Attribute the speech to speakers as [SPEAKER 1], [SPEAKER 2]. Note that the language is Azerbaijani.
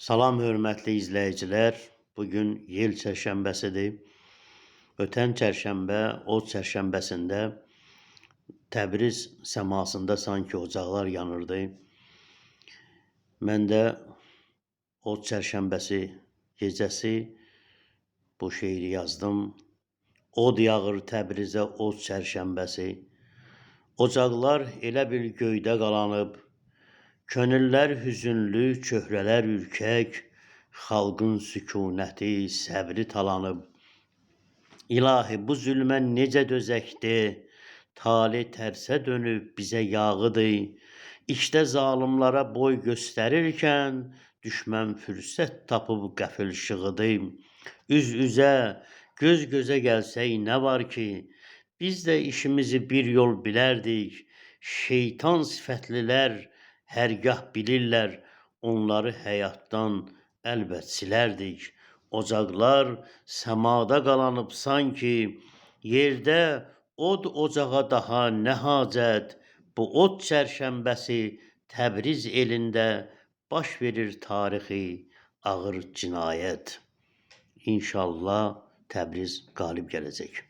[SPEAKER 1] Salam hörmətli izləyicilər. Bugün yel çərşənbəsidir. Ötən çərşənbə, od çərşənbəsində Təbriz səmasında sanki ocaqlar yanırdı. Mən də od çərşənbəsi gecəsi bu şeiri yazdım. Od yağır Təbrizə od çərşənbəsi. Ocaqlar elə bil göydə qalanıb. Könüllər hüzünlü, çöhrələr ürkək, xalqın sükunəti, səbri talanıb. İlahi, bu zülmə necə dözəkdir, tali tərsə dönüb bizə yağıdır. İşdə zalimlara boy göstərirkən, düşmən fürsət tapıb qəfil şığıdır. Üz-üzə, göz-gözə gəlsək nə var ki, biz də işimizi bir yol bilərdik. Şeytan sifətlilər hərgah bilirlər, onları həyatdan əlbət silərdik. Ocaqlar səmada qalanıb sanki, yerdə od ocağa daha nə hacət. Bu od çərşənbəsi Təbriz elində baş verir tarixi ağır cinayət. İnşallah Təbriz qalib gələcək.